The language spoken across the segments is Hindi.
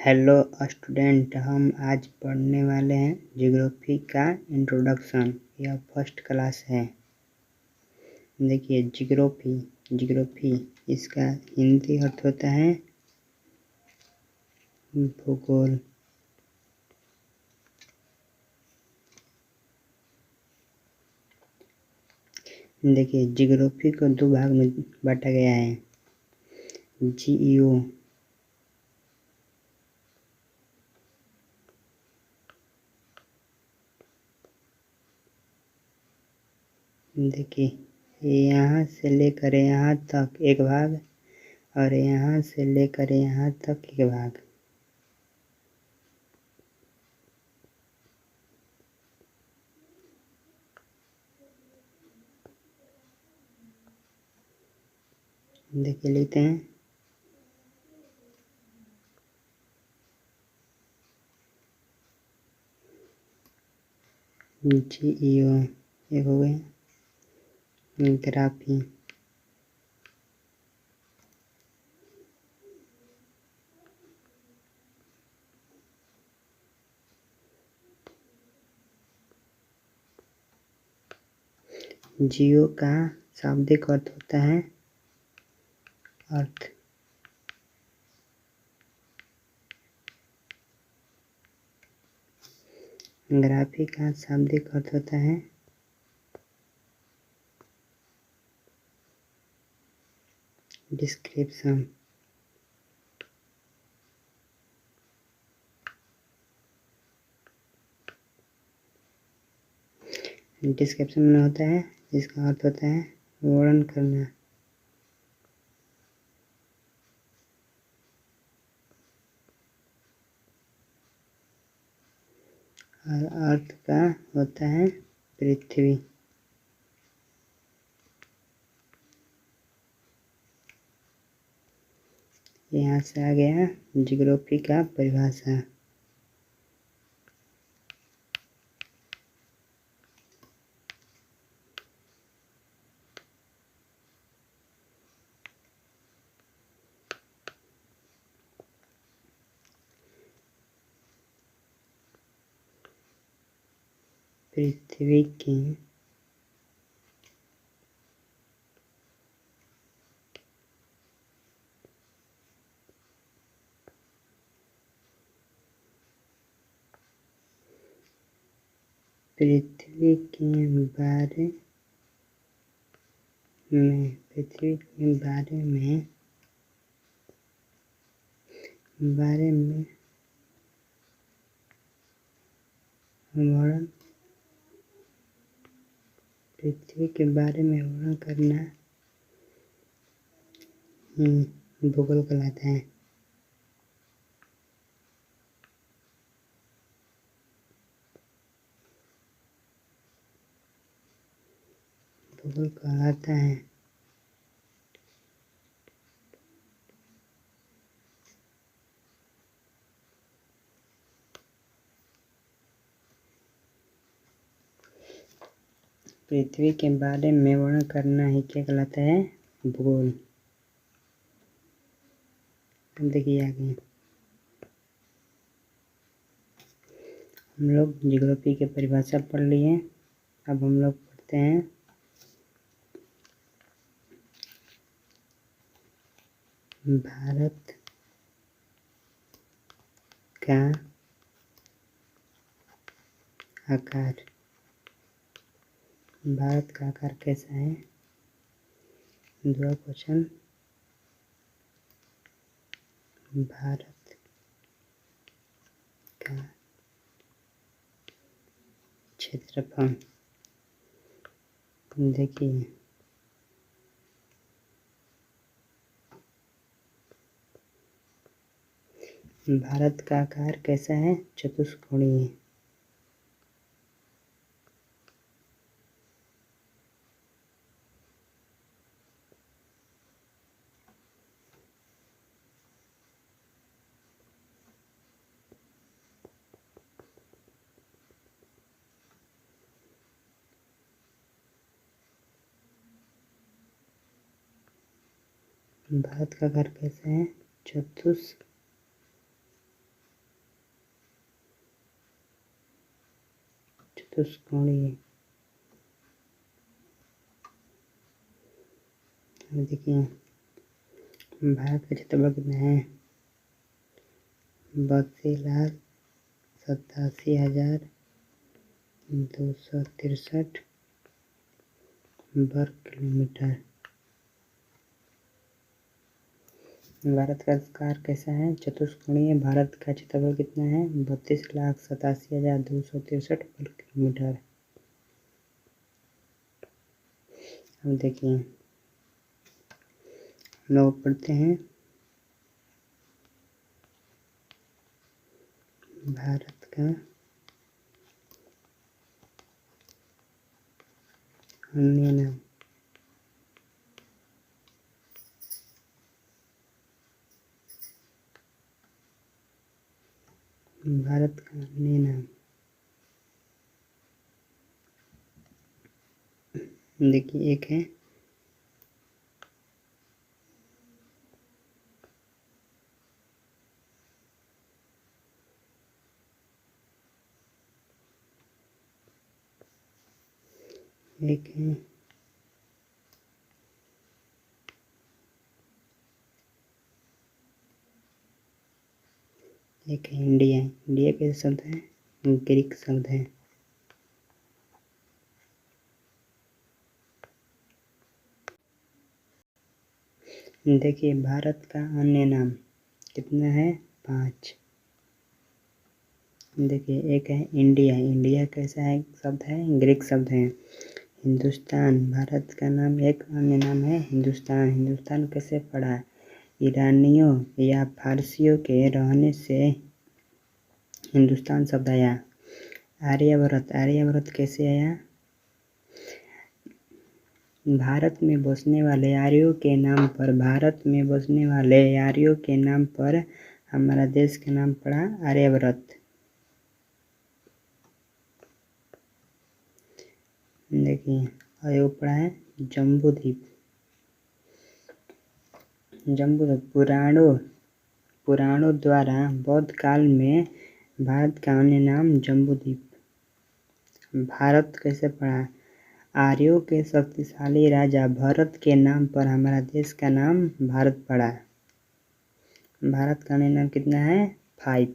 हेलो स्टूडेंट, हम आज पढ़ने वाले हैं ज्योग्राफी का इंट्रोडक्शन। यह फर्स्ट क्लास है। देखिए, ज्योग्राफी इसका हिंदी अर्थ होता है भूगोल। देखिए, ज्योग्राफी को दो भाग में बांटा गया है। जीईओ देखिए, यहाँ से लेकर यहाँ तक एक भाग और यहाँ से लेकर यहाँ तक एक भाग। देखिए, लिखते हैं जीईओ। एक हो गया ग्राफी। जियो का शाब्दिक अर्थ होता है अर्थ। ग्राफी का शाब्दिक अर्थ होता है डिस्क्रिप्शन। डिस्क्रिप्शन में होता है, इसका अर्थ होता है वर्णन करना। और अर्थ का होता है पृथ्वी। यहाँ से आ गया ज्योग्राफी का परिभाषा। पृथ्वी की पृथ्वी के बारे में वर्णन पृथ्वी के बारे में वर्णन करना ही भूगोल कहलाता है। भूगोल कहलाता है। पृथ्वी के बारे में वर्णन करना ही क्या कहलाता है? भूगोल। देखिए आगे हम लोग ज्योग्राफी की परिभाषा पढ़ लिए। अब हम लोग पढ़ते हैं भारत का आकार। भारत का आकार कैसा है? दूसरा क्वेश्चन, भारत का क्षेत्रफल। देखिए, भारत का आकार कैसा है? चतुष्कोणीय। भारत का आकार कैसा है? चतुष्कोणीय। चतुष्कोणीय। देखिए भारत का क्षेत्रफल कितना है? 82,87,263 वर्ग किलोमीटर। भारत का आकार कैसा है? चतुष्कोणीय। भारत का क्षेत्रफल कितना है? 32,87,263 वर्ग किलोमीटर। अब देखिए हम लोग पढ़ते हैं भारत का अन्य नाम। भारत का अन्य नाम देखिए एक है एक है एक है इंडिया। इंडिया कैसे शब्द है? ग्रीक शब्द है। देखिए भारत का अन्य नाम कितना है? 5। देखिए एक है इंडिया। इंडिया कैसा है शब्द है? ग्रीक शब्द है। हिंदुस्तान, भारत का नाम एक अन्य नाम है हिंदुस्तान। हिंदुस्तान कैसे पढ़ा? ईरानियों या फारसियों के रहने से हिंदुस्तान शब्द आया। आर्यभट्ट, आर्यभट्ट कैसे आया? भारत में बसने वाले आर्यों के नाम पर, भारत में बसने वाले आर्यों के नाम पर हमारा देश का नाम पड़ा आर्यभट्ट। देखिए अयोग पड़ा है जम्बूद्वीप। जम्बूद्वीप पुराणों द्वारा बौद्ध काल में भारत का अन्य नाम जम्बूद्वीप। भारत कैसे पड़ा? आर्यों के शक्तिशाली राजा भरत के नाम पर हमारा देश का नाम भारत पड़ा। भारत का अन्य नाम कितना है? 5।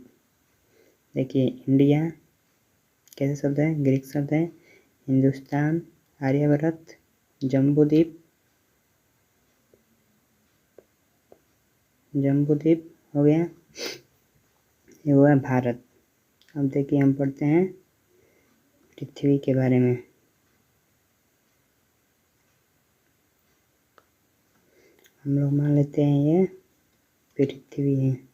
देखिए इंडिया कैसे शब्द है? ग्रीक शब्द है। हिंदुस्तान, आर्यभट्ट, जम्बूद्वीप। जम्बूद्वीप हो गया, ये हुआ भारत। अब देखिए हम पढ़ते हैं पृथ्वी के बारे में। हम लोग मान लेते हैं ये पृथ्वी है।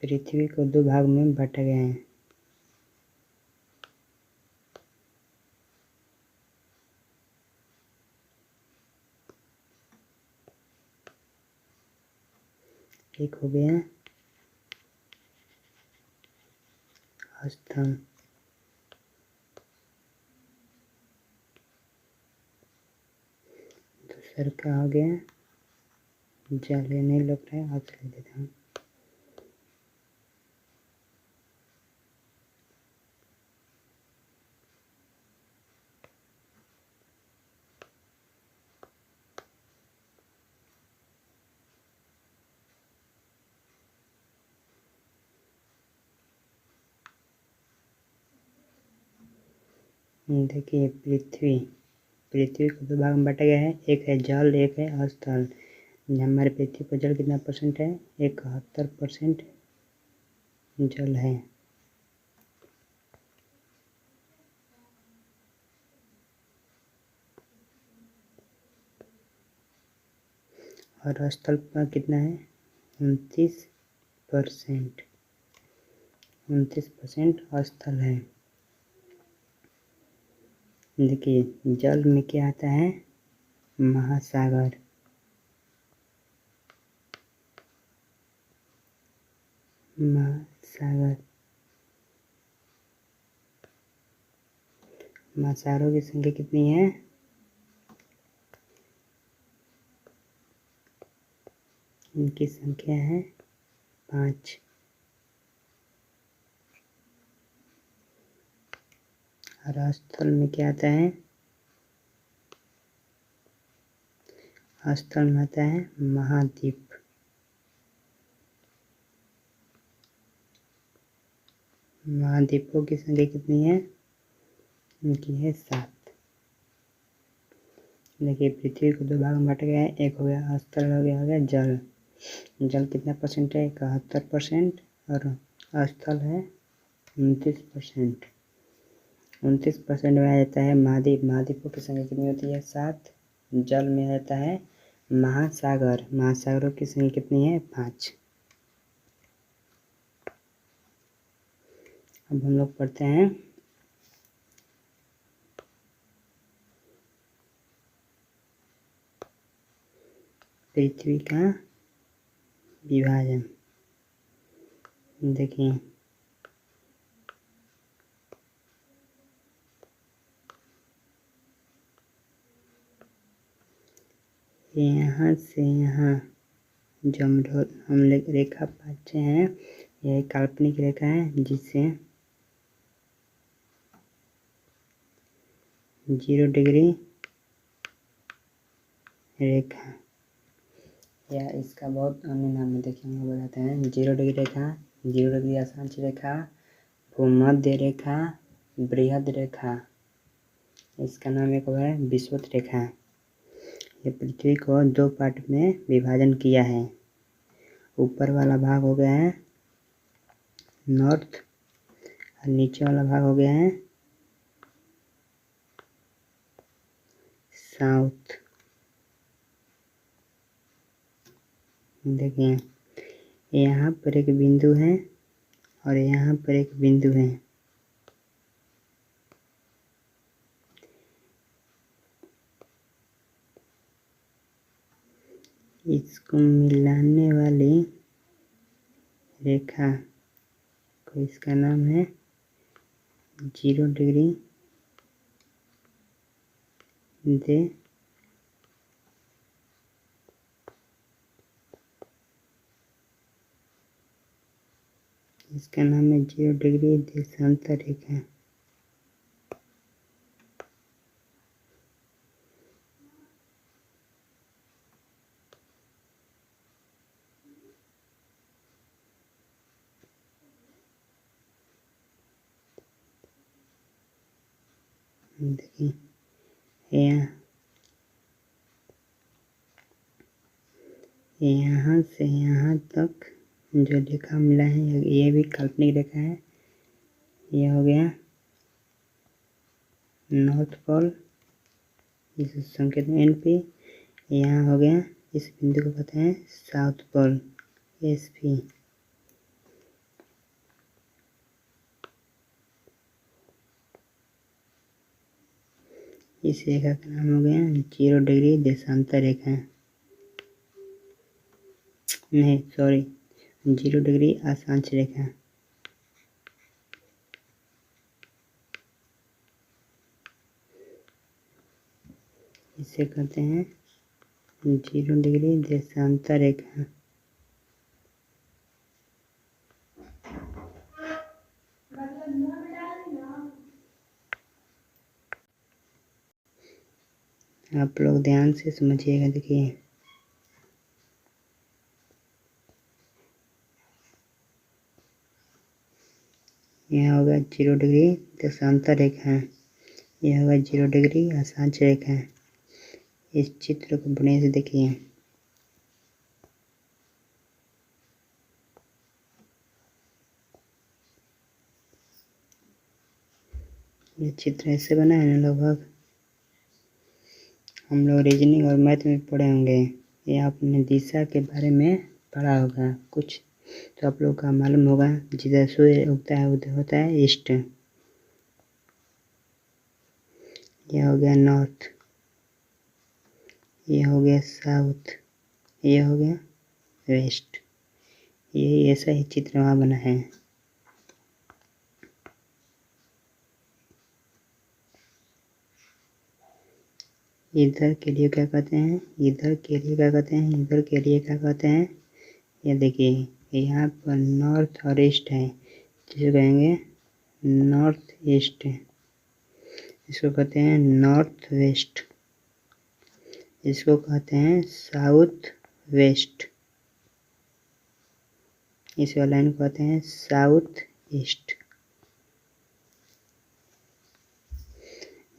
पृथ्वी को 2 भाग में बांटा गया है। एक हो गया स्थल, दूसरा का हो गया जल। नहीं लग रहा है, हाथ ले देता हूँ। देखिए पृथ्वी को 2 भाग में बांटा गया है। एक है जल, एक है स्थल। हमारे पृथ्वी पर जल कितना % है? 71% जल है। और स्थल पर कितना है? 29%। 29% स्थल है। देखिए जल में क्या आता है? महासागर। महासागरों की संख्या कितनी है? 1 इनकी संख्या है 5। और स्थल में क्या आता है? स्थल में आता है महाद्वीप। महाद्वीपों की संख्या कितनी है? इनकी है 7। देखिए पृथ्वी को 2 भाग में बांटा गया है। एक हो गया स्थल, हो गया जल। जल कितना परसेंट है? 71%। और स्थल है 29%। 29% में आ जाता है महाद्वीप। महाद्वीपों की संख्या कितनी होती है? 7। जल में आ जाता है महासागर। महासागरों की संख्या कितनी है? 5। अब हम लोग पढ़ते हैं पृथ्वी का विभाजन। देखिए यहाँ से यहाँ जो हम रेखा पाते हैं, यह काल्पनिक रेखा है जिससे 0 डिग्री रेखा, या इसका बहुत अन्य नाम है। देखिए हम बताते हैं 0 डिग्री रेखा, 0 डिग्री अक्षांश रेखा, भूमध्य रेखा, बृहद रेखा। इसका नाम एक है विषुवत रेखा। ये पृथ्वी को 2 पार्ट में विभाजन किया है। ऊपर वाला भाग हो गया है नॉर्थ और नीचे वाला भाग हो गया है साउथ। देखिए यहाँ पर एक बिंदु है और यहाँ पर एक बिंदु है। इसको मिलाने वाली रेखा को इसका नाम है 0 डिग्री दे इसका नाम है 0 डिग्री देशांतर रेखा। देखिए यहाँ से यहाँ तक जो रेखा मिला है ये भी काल्पनिक रेखा है। ये हो गया नॉर्थ पोल, इस संकेत में NP। यहाँ हो गया इस बिंदु को कहते हैं साउथ पोल, SP। इस रेखा का नाम हो गया 0 डिग्री देशांतर रेखा। नहीं सॉरी, 0 डिग्री अक्षांश रेखा। इसे कहते हैं 0 डिग्री देशांतर रेखा। आप लोग ध्यान से समझिएगा। देखिए यह होगा 0 डिग्री देशांतर रेखा, यह होगा 0 डिग्री अक्षांश रेखा। इस चित्र को बढ़िया से देखिए। ये चित्र ऐसे बना है ना, लगभग हम लोग रीजनिंग और मैथ में पढ़े होंगे। ये आपने दिशा के बारे में पढ़ा होगा कुछ, तो आप लोग का मालूम होगा जिधर सूर्य उगता है उधर होता है ईस्ट। यह हो गया नॉर्थ, यह हो गया साउथ, यह हो गया वेस्ट। ये ऐसा ही चित्र वहाँ बना है। इधर के लिए क्या कहते हैं? इधर के लिए क्या कहते हैं? इधर के लिए क्या कहते हैं? ये देखिए यहाँ पर नॉर्थ और ईस्ट है, जिसे कहेंगे नॉर्थ ईस्ट। इसको कहते हैं नॉर्थ वेस्ट, इसको कहते हैं साउथ वेस्ट, इस वाला लाइन को कहते हैं साउथ ईस्ट।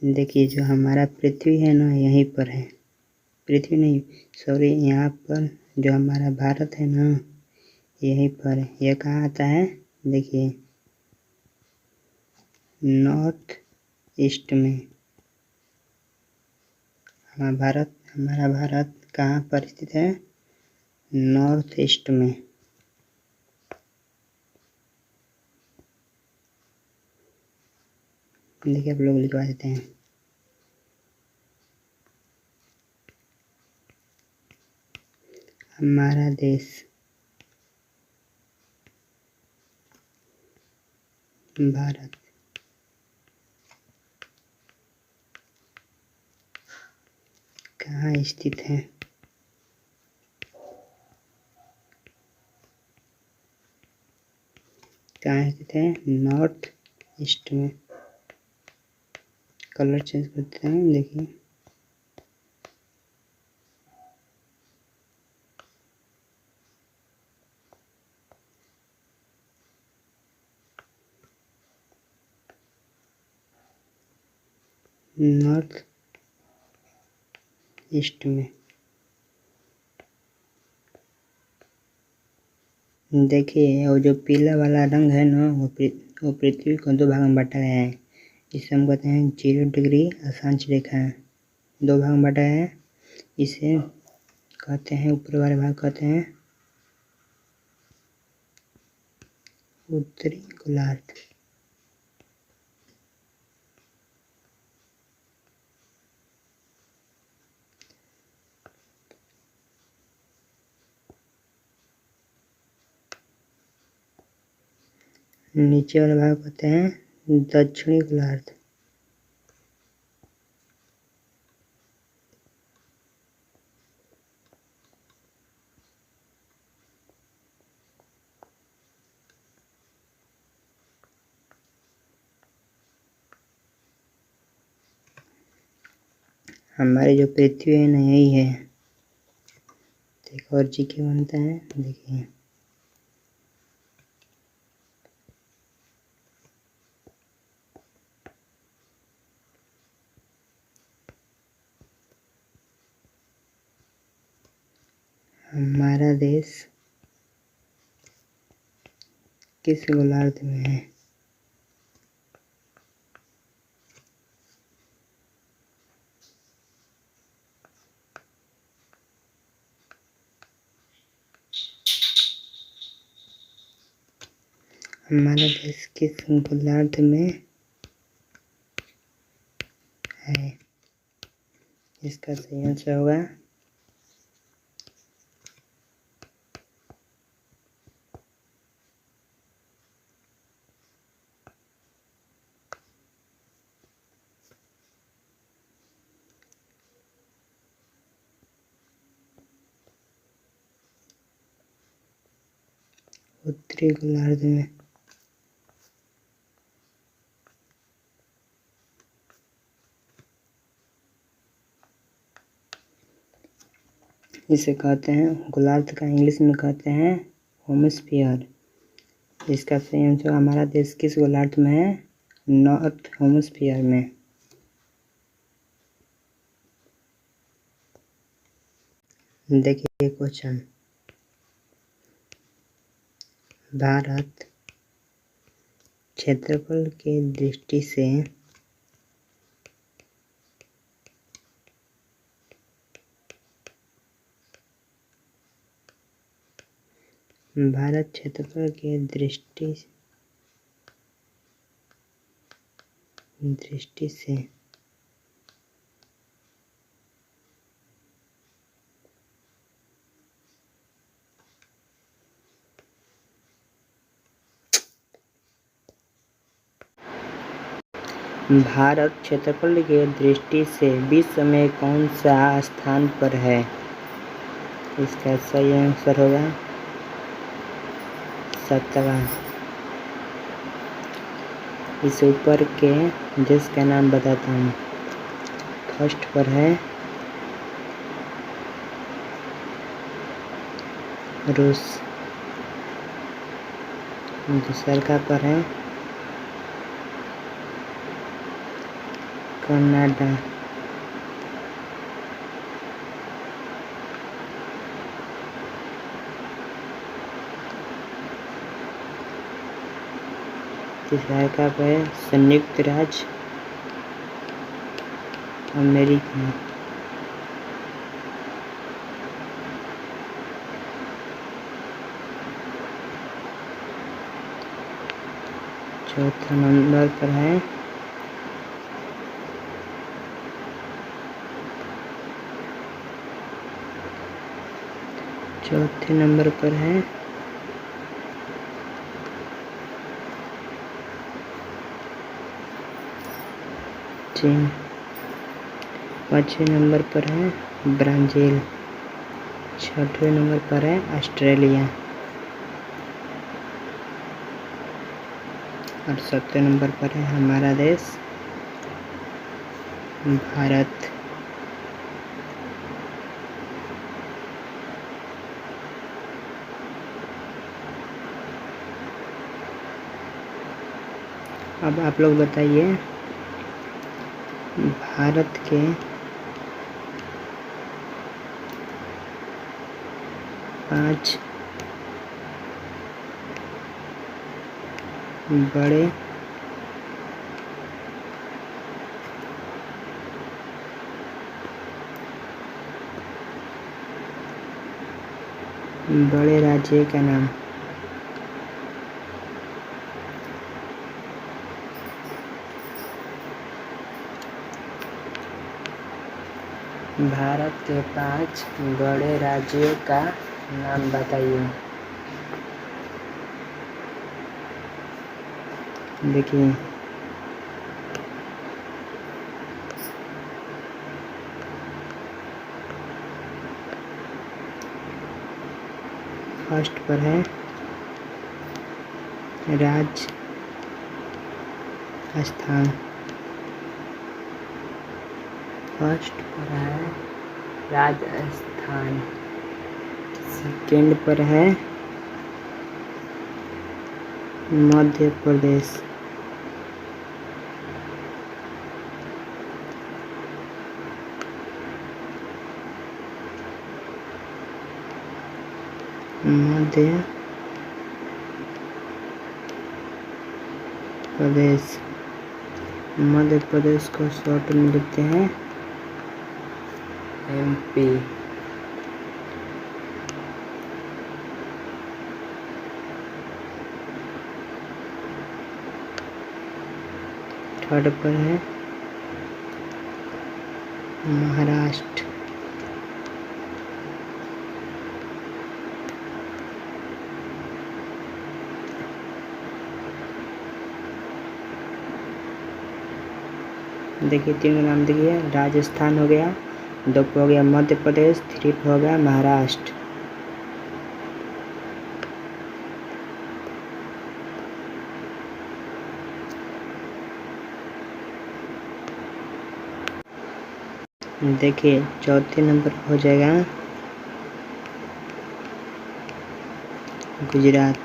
देखिए जो हमारा पृथ्वी है ना यहीं पर है, पृथ्वी नहीं सॉरी, यहाँ पर जो हमारा भारत है ना यहीं पर है। यह कहाँ आता है, देखिए नॉर्थ ईस्ट में। हमारा भारत कहाँ पर स्थित है, नॉर्थ ईस्ट में। देखिए आप लोग लिखवा देते हैं। हमारा देश भारत कहाँ स्थित है, कहाँ स्थित है, नॉर्थ ईस्ट में। कलर चेंज करते हैं, देखिए नॉर्थ ईस्ट में। देखिए वो जो पीला वाला रंग है ना वो पृथ्वी को दो भाग में बांटा गया है। इसे हम कहते हैं 0 डिग्री अक्षांश रेखा, दो भाग में बांटा है। इसे कहते हैं, ऊपर वाले भाग कहते हैं उत्तरी गोलार्ध। नीचे वाला भाग कहते हैं दक्षिणी गोलार्ध। हमारी जो पृथ्वी है ना यही है। एक और जी के बनता है, देखिए हमारा देश किस गोलार्ध में है, हमारा देश किस गोलार्ध में है। इसका सही आंसर होगा उत्तरी गोलार्ध में। इसे कहते हैं गोलार्ध का इंग्लिश में कहते हैं हेमिस्फीयर। इसका सही आंसर हमारा देश किस गोलार्ध में है, नॉर्थ हेमिस्फीयर में। देखिए क्वेश्चन, भारत क्षेत्रफल की दृष्टि से भारत क्षेत्रफल की दृष्टि से भारत क्षेत्रफल की दृष्टि से विश्व में कौन सा स्थान पर है। इसका सही आंसर होगा 7वां। इस ऊपर के देश का नाम बताता हूँ। फर्स्ट पर है रूस, दूसरा पर है कनाडा, तीसरा पे है संयुक्त राज्य अमेरिका, चौथा नंबर पर है चौथे नंबर पर है चीन, पांचवें नंबर पर है ब्राज़ील, छठवें नंबर पर है ऑस्ट्रेलिया और 7वें नंबर पर है हमारा देश भारत। अब आप लोग बताइए भारत के पांच बड़े राज्य का नाम। भारत के 5 बड़े राज्यों का नाम बताइए। देखिए फर्स्ट पर है राजस्थान, फर्स्ट पर है राजस्थान, सेकंड पर है मध्य प्रदेश, मध्य प्रदेश को शॉर्ट में लिखते हैं MP। थर्ड पर है महाराष्ट्र, देखिए 3 नाम देखिए, राजस्थान हो गया, 2 हो गया मध्य प्रदेश, 3 हो गया महाराष्ट्र। देखिए चौथे नंबर पर हो जाएगा गुजरात,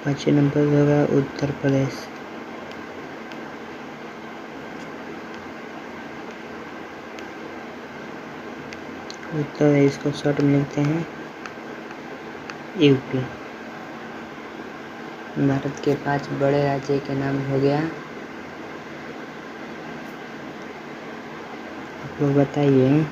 पांचवें नंबर पर होगा उत्तर प्रदेश, उत्तर प्रदेश को शॉर्ट में लिखते हैं UP। भारत के 5 बड़े राज्य के नाम हो गया। आप लोग बताइए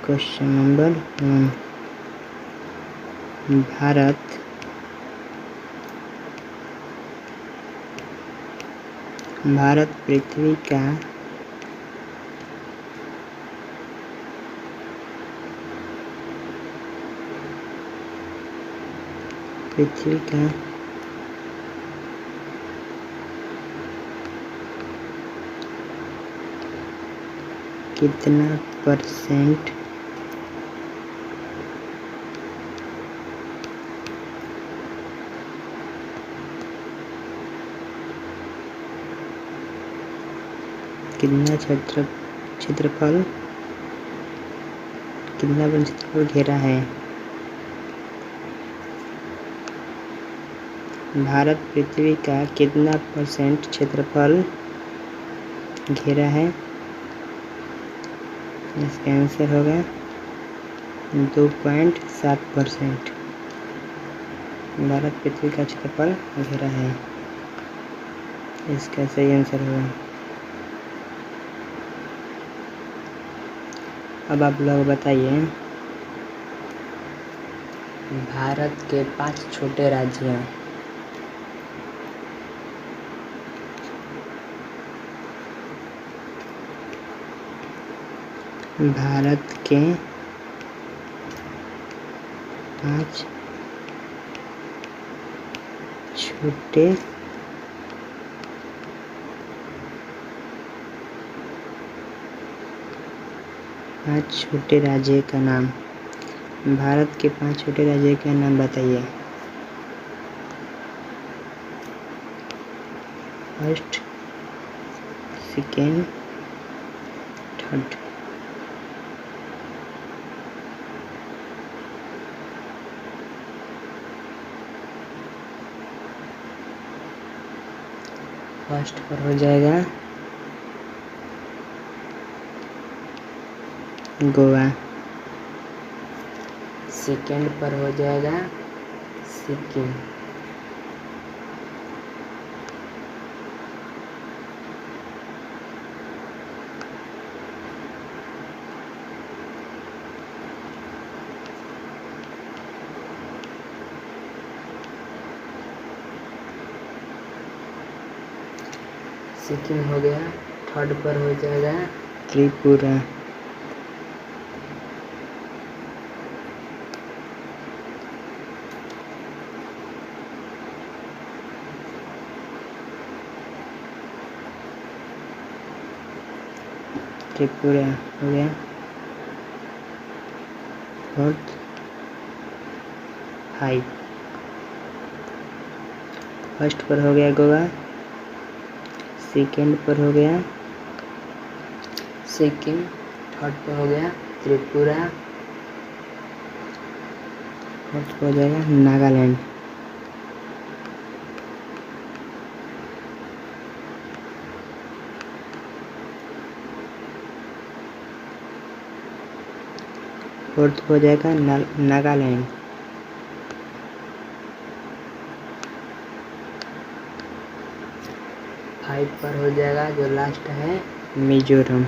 क्वेश्चन नंबर 1, भारत भारत पृथ्वी का कितना परसेंट क्षेत्रफल घेरा है? भारत पृथ्वी का कितना परसेंट क्षेत्रफल घेरा है? इसका आंसर होगा 2.7%। भारत पृथ्वी का क्षेत्रफल घेरा है, इसका सही आंसर होगा। अब आप लोग बताइए, भारत के 5 छोटे राज्य हैं। भारत के 5 छोटे राज्य का नाम। भारत के 5 छोटे राज्य का नाम बताइए। First, second, third. फर्स्ट पर हो जाएगा गोवा, सेकेंड पर हो जाएगा सिक्किम, सिक्किम हो गया। थर्ड पर हो जाएगा त्रिपुरा, त्रिपुरा हो गया। फोर्थ 5। फर्स्ट पर हो गया गोवा, सेकेंड पर हो गया सिक्किम, थर्ड पर हो गया त्रिपुरा, फोर्थ पर हो जाएगा नागालैंड। फोर्थ हो जाएगा नागालैंड। फाइव पर हो जाएगा जो लास्ट है मिजोरम।